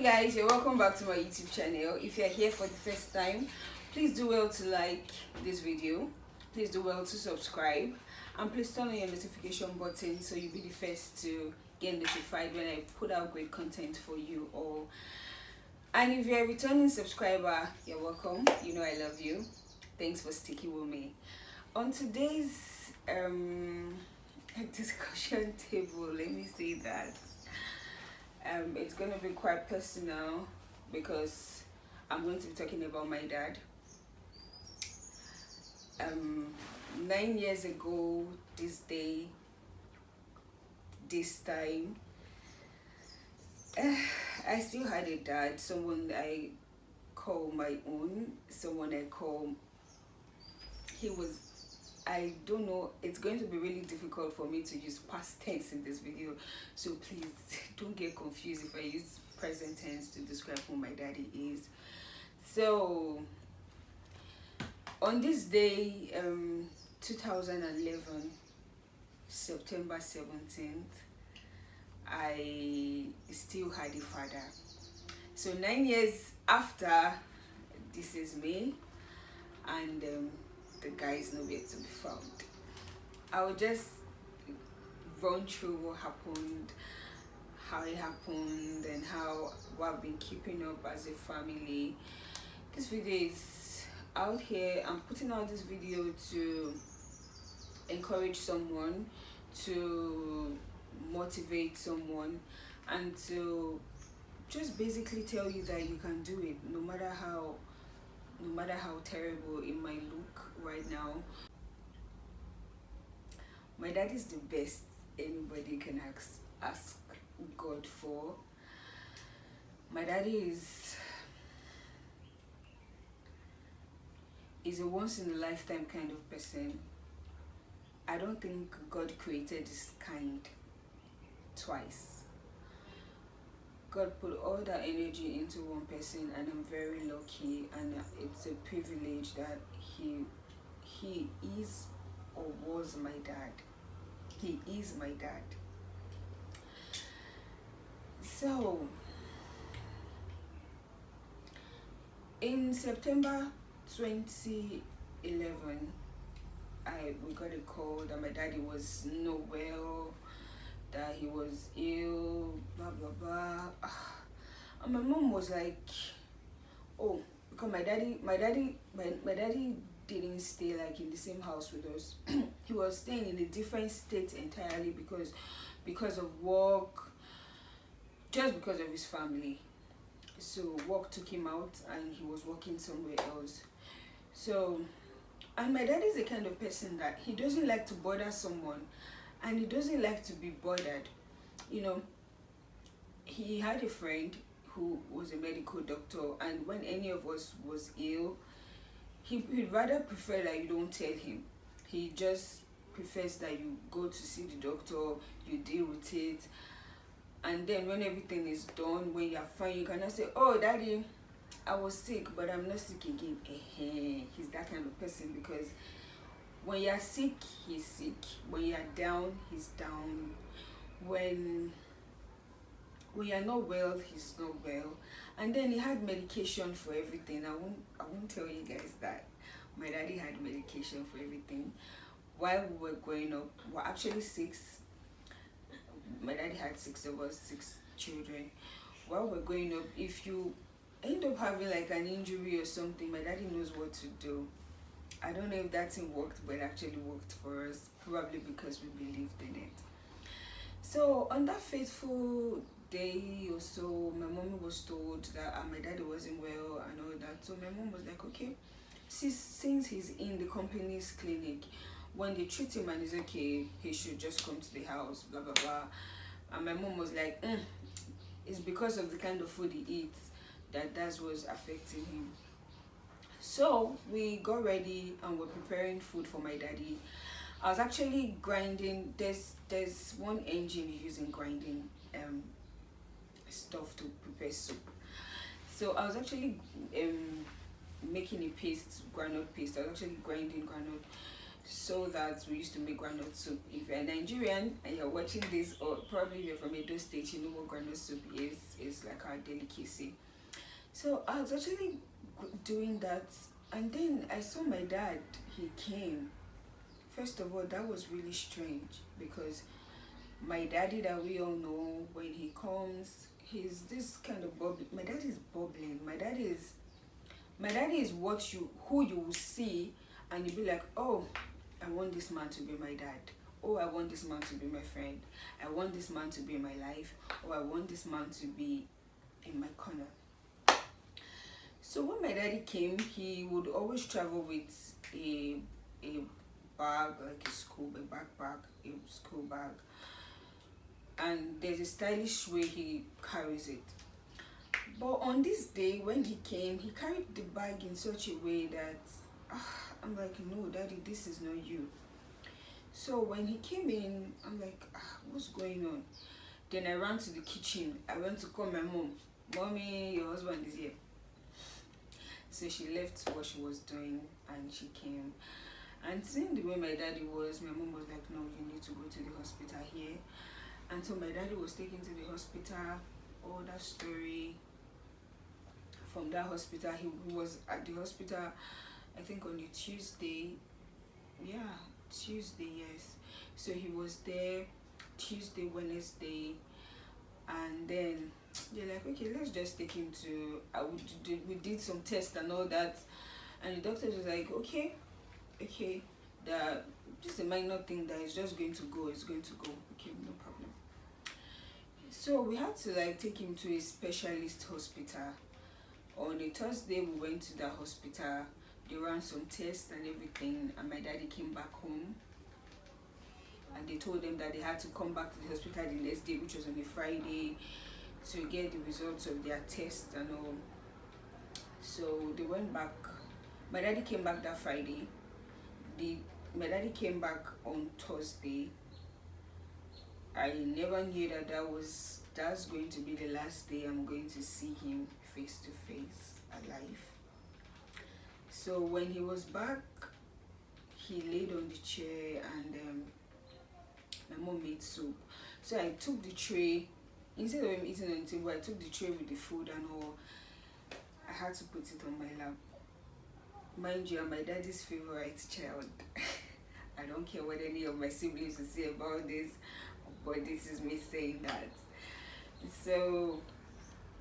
Hey guys, you're welcome back to my YouTube channel. If you're here for the first time, please do well to like this video, please do well to subscribe, and please turn on your notification button so you'll be the first to get notified when I put out great content for you all. And if you're a returning subscriber, you're welcome. You know I love you. Thanks for sticking with me. On today's discussion table, let me say that it's going to be quite personal because I'm going to be talking about my dad. 9 years ago this day, this time, I still had a dad, someone I call my own, someone I call, I don't know, it's going to be really difficult for me to use past tense in this video, so please don't get confused if I use present tense to describe who my daddy is. So on this day, 2011, September 17th, I still had a father. So 9 years after, this is me, and the guy is nowhere to be found. I will just run through what happened, how it happened, and what I've been keeping up as a family. This video is out here. I'm putting out this video to encourage someone, to motivate someone, and to just basically tell you that you can do it, no matter how terrible it might look right now. My dad is the best anybody can ask God for. My daddy is a once in a lifetime kind of person. I don't think God created this kind twice. God put all that energy into one person, and I'm very lucky, and it's a privilege that he is or was my dad. He is my dad. So in September 2011, we got a call that my daddy was not well, that he was ill, blah blah blah. And my mom was like, oh, because my daddy didn't stay like in the same house with us. He was staying in a different state entirely because of work, just because of his family. So work took him out and he was working somewhere else. So, and my dad is the kind of person that he doesn't like to bother someone, and he doesn't like to be bothered. You know, he had a friend who was a medical doctor, and when any of us was ill, he'd rather prefer that you don't tell him. He just prefers that you go to see the doctor, you deal with it, and then when everything is done, when you're fine, you cannot say, oh daddy, I was sick but I'm not sick again. He's that kind of person, because when you're sick, he's sick. When you're down, he's down. When you're not well, he's not well. And then he had medication for everything. I won't tell you guys that my daddy had medication for everything. While we were growing up, we're actually 6. My daddy had 6 of us, 6 children. While we're growing up, if you end up having like an injury or something, my daddy knows what to do. I don't know if that thing worked, but it actually worked for us, probably because we believed in it. So on that fateful day or so, my mom was told that my daddy wasn't well and all that. So my mom was like, okay, since he's in the company's clinic, when they treat him and he's okay, he should just come to the house, blah blah blah. And my mom was like, it's because of the kind of food he eats that's what's affecting him. So we got ready and we're preparing food for my daddy. I was actually grinding. There's one engine you use in grinding stuff to prepare soup. So I was actually making a paste, groundnut paste. I was actually grinding groundnut. so that we used to make groundnut soup. If you're Nigerian and you're watching this, or probably if you're from Edo State, you know what groundnut soup is. It's like our delicacy. So I was actually doing that, and then I saw my dad. He came. First of all, that was really strange because my daddy that we all know, when he comes, he's this kind of bubbly. My dad is bubbling. My daddy is what you who you will see and you'll be like, oh, I want this man to be my dad. Oh, I want this man to be my friend. I want this man to be in my life. Or I want this man to be in my corner. So when my daddy came, he would always travel with a bag, like a backpack, a school bag. And there's a stylish way he carries it. But on this day when he came, he carried the bag in such a way that I'm like, no, daddy, this is not you. So when he came in, I'm like, what's going on? Then I ran to the kitchen. I went to call my mom. Mommy, your husband is here. So she left what she was doing and she came. And seeing the way my daddy was, my mom was like, no, you need to go to the hospital here. And so my daddy was taken to the hospital, all that story. From that hospital, he was at the hospital, I think on a Tuesday. Yeah, Tuesday, yes. So he was there Tuesday, Wednesday, and then they're like, okay, let's just take him to, we did some tests and all that, and the doctor was like, okay, that just a minor thing that is just going to go, okay, no problem. So we had to like take him to a specialist hospital. On a Thursday, we went to the hospital. They ran some tests and everything, and my daddy came back home. And they told them that they had to come back to the hospital the next day, which was on a Friday, to get the results of their test and all. So they went back. My daddy came back that Friday. My daddy came back on Thursday. I never knew that that's going to be the last day I'm going to see him face to face alive. So when he was back, he laid on the chair and my mom made soup. So I took the tray, instead of him eating on the table, I took the tray with the food and all. I had to put it on my lap. Mind you, I'm my daddy's favorite child. I don't care what any of my siblings will say about this, but this is me saying that. So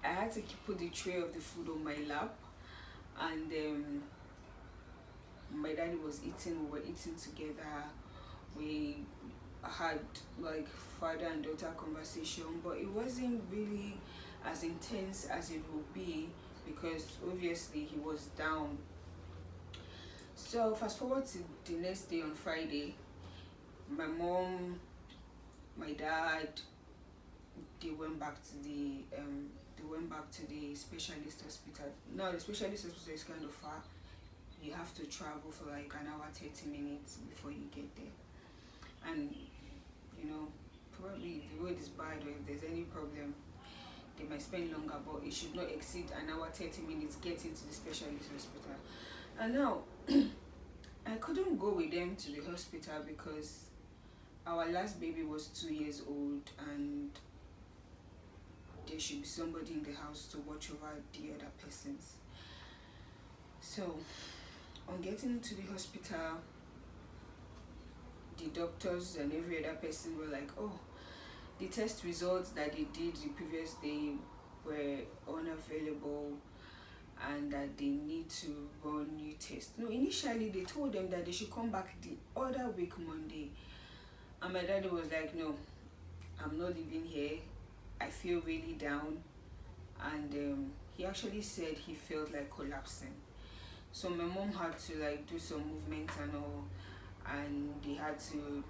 I had to put the tray of the food on my lap, and my daddy was eating. We were eating together. We had like father and daughter conversation, but it wasn't really as intense as it would be because obviously he was down. So fast forward to the next day on Friday, my mom, my dad, they went back to the specialist hospital. Now the specialist hospital is kind of far. You have to travel for like an hour 30 minutes before you get there. And probably if the road is bad or if there's any problem, they might spend longer, but it should not exceed an hour 30 minutes getting to the specialist hospital. And now I couldn't go with them to the hospital because our last baby was 2 years old and there should be somebody in the house to watch over the other persons. So on getting to the hospital, the doctors and every other person were like, oh, the test results that they did the previous day were unavailable and that they need to run new tests. No, initially they told them that they should come back the other week Monday. And my daddy was like, no, I'm not living here. I feel really down. And he actually said he felt like collapsing. So my mom had to like do some movements and all, and they had to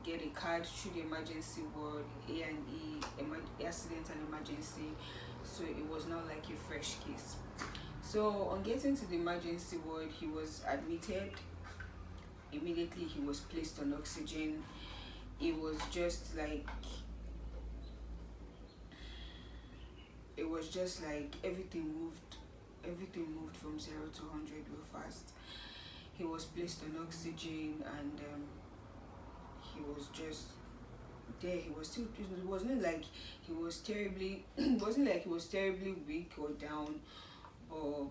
get a card through the emergency ward, A&E, accident and emergency. So it was not like a fresh case. So on getting to the emergency ward, he was admitted. Immediately he was placed on oxygen. It was just like everything moved from 0 to 100 real fast. he was placed on oxygen, and he was just there. He was still, it wasn't like he was terribly it wasn't like he was terribly weak or down, but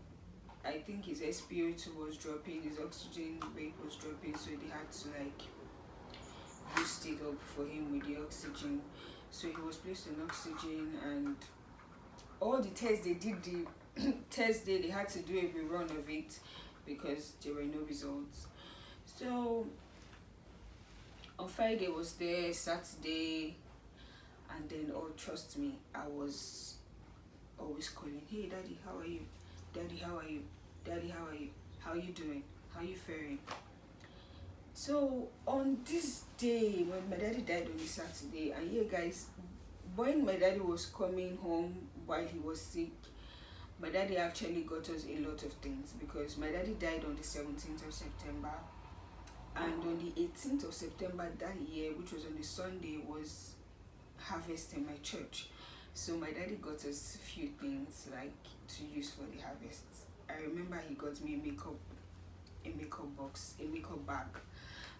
I think his SpO2 was dropping, his oxygen rate was dropping, so they had to like boost it up for him with the oxygen. So he was placed on oxygen, and all the tests they did, the test day, they had to do a rerun of it because there were no results. So on Friday was there, Saturday, and then, oh, trust me, I was always calling, hey daddy, how are you? Daddy, how are you? Daddy, how are you? How are you doing? How are you faring? So on this day when my daddy died on the Saturday, and yeah guys, when my daddy was coming home while he was sick, my daddy actually got us a lot of things, because my daddy died on the 17th of September, and on the 18th of September that year, which was on the Sunday, was harvest in my church. So my daddy got us a few things like to use for the harvest. I remember he got me a makeup box, a makeup bag,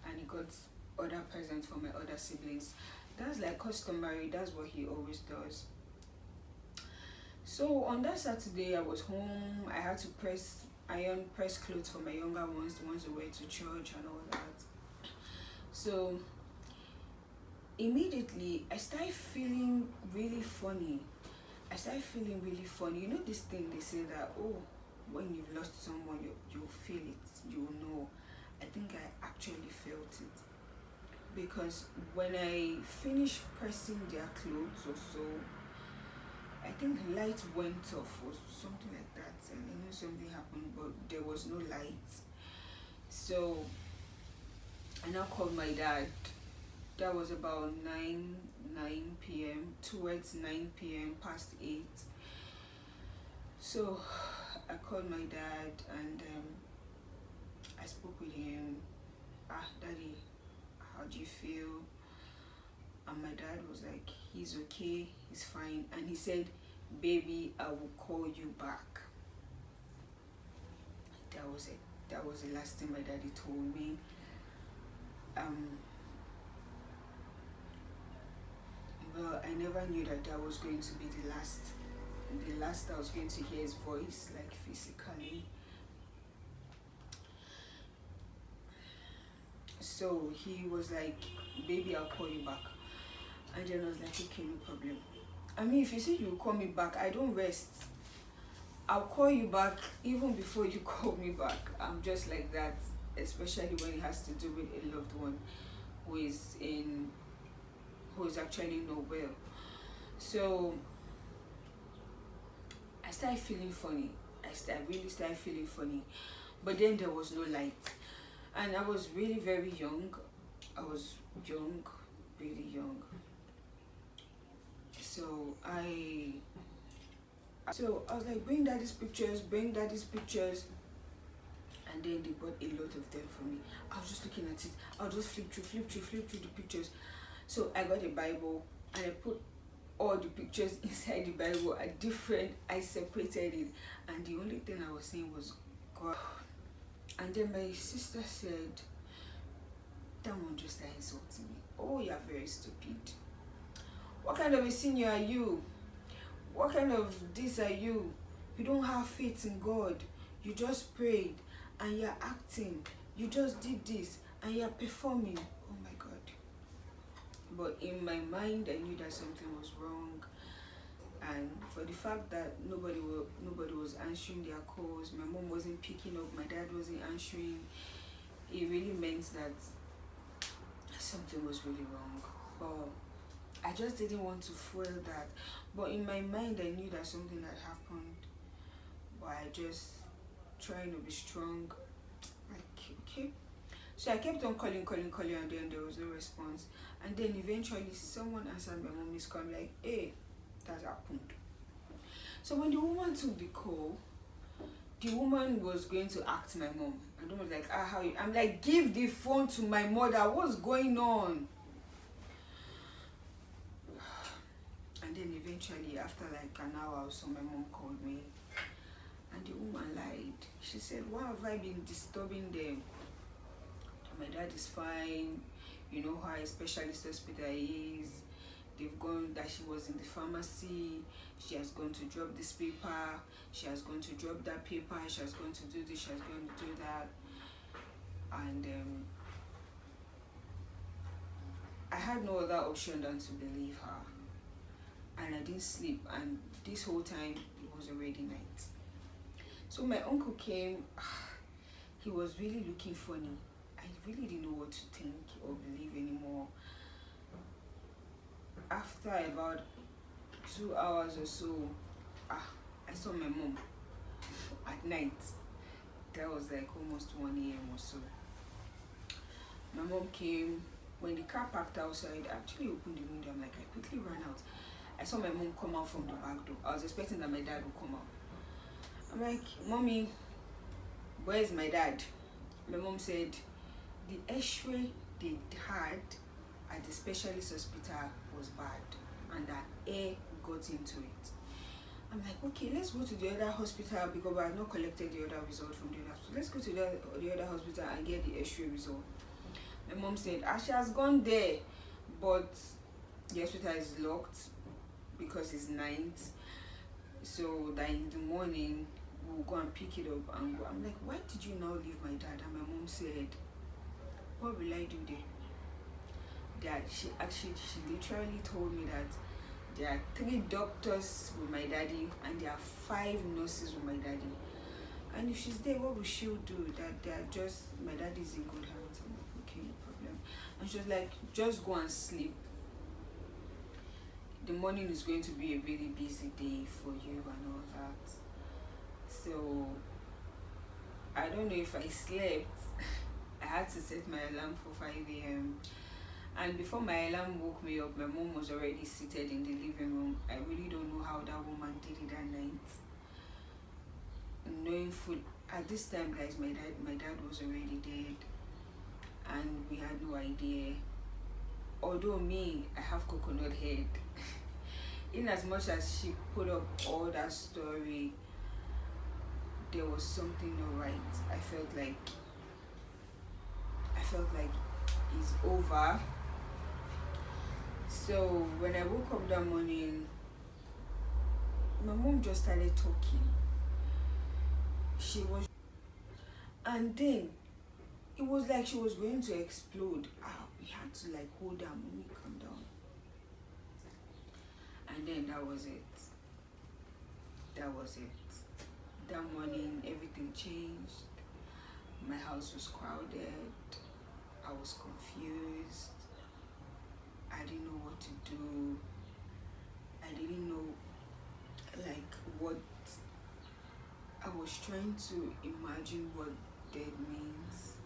and he got other presents for my other siblings. That's like customary, that's what he always does. So on that Saturday, I was home. I had to press clothes for my younger ones, the ones who went to church and all that. So immediately I started feeling really funny. You know this thing they say that, oh, when you've lost someone, you'll feel it, you'll know. I think I actually felt it, because when I finished pressing their clothes or so, I think light went off or something like that, and I know something happened, but there was no light. So I now called my dad. That was about 9 p.m, towards 9 p.m, past 8. So I called my dad, and I spoke with him. Daddy, how do you feel? And my dad was like, he's okay, he's fine. And he said, baby, I will call you back. That was it. That was the last thing my daddy told me. Well, I never knew that was going to be the last I was going to hear his voice, like physically. So he was like, baby, I'll call you back. And then I was like, okay, no problem. I mean, if you say you'll call me back, I don't rest. I'll call you back even before you call me back. I'm just like that, especially when it has to do with a loved one who is actually not well. So I started feeling funny. I really started feeling funny. But then there was no light. And I was really very young. I was young, really young. So I was like, bring daddy's pictures. And then they brought a lot of them for me. I was just looking at it. I'll just flip through the pictures. So I got a Bible, and I put all the pictures inside the Bible are different. I separated it, and the only thing I was saying was God. And then my sister said, that one just started insulting me. Oh, you're very stupid. What kind of a senior are you? What kind of this are you? You don't have faith in God. You just prayed and you're acting. You just did this and you're performing. Oh my God. But in my mind, I knew that something was wrong. And for the fact that nobody was answering their calls, my mom wasn't picking up, my dad wasn't answering, it really meant that something was really wrong. But I just didn't want to fuel that. But in my mind, I knew that something had happened. But I just trying to be strong. Like, okay. So I kept on calling, and then there was no response. And then eventually someone answered my mommy's call, like, hey, that happened. So when the woman took the call, the woman was going to ask my mom. And I was like, how you? I'm like, give the phone to my mother. What's going on? And then eventually, after like an hour or so, my mom called me. And the woman lied. She said, why have I been disturbing them? dad is fine. You know how a specialist hospital is. They've gone, that she was in the pharmacy, she has gone to drop this paper, she has gone to drop that paper, she has gone to do this, she has gone to do that. And I had no other option than to believe her. And I didn't sleep, and this whole time it was already night. So my uncle came. He was really looking funny. I really didn't know what to think or believe anymore. After about 2 hours or so, I saw my mom at night. That was like almost 1 a.m. or so. My mom came. When the car parked outside, I actually opened the window. I'm like, I quickly ran out. I saw my mom come out from the back door. I was expecting that my dad would come out. I'm like, Mommy, where's my dad? My mom said the x-ray they had at the specialist hospital was bad and that air got into it. I'm like, okay, let's go to the other hospital because I have not collected the other result from the other hospital. Let's go to the other hospital and get the x-ray result. My mom said, she has gone there, but the hospital is locked because it's night. So that in the morning, we'll go and pick it up and go. I'm like, why did you now leave my dad? And my mom said, what will I do there? That she literally told me that there are 3 doctors with my daddy and there are 5 nurses with my daddy. And if she's there, what will she do? That they are just, my daddy's in good hands. I'm like, okay, no problem. And she was like, just go and sleep. The morning is going to be a really busy day for you and all that. So I don't know if I slept. I had to set my alarm for 5 a.m. And before my alarm woke me up, my mom was already seated in the living room. I really don't know how that woman did it that night. Knowing full, at this time, guys, my dad was already dead, and we had no idea. Although me, I have coconut head. In as much as she put up all that story, there was something not right. I felt like it's over. So when I woke up that morning, my mom just started talking. And then it was like she was going to explode. We had to like hold her, Mommy, calm down. And then that was it. That morning, everything changed. My house was crowded. I was confused. I didn't know what to do. I didn't know like what. I was trying to imagine what dead means,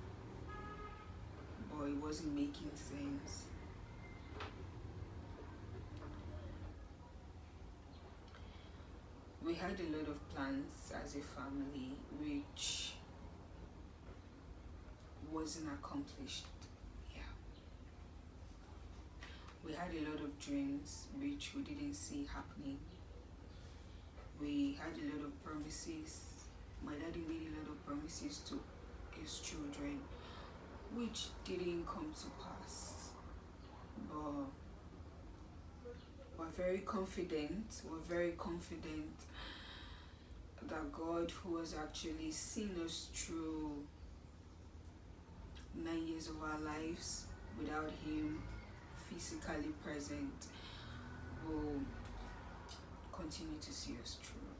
but it wasn't making sense. We had a lot of plans as a family which wasn't accomplished. Yeah. We had a lot of dreams which we didn't see happening. We had a lot of promises. My daddy made a lot of promises to his children which didn't come to pass. But we're very confident that God, who has actually seen us through 9 years of our lives without him physically present, will continue to see us through.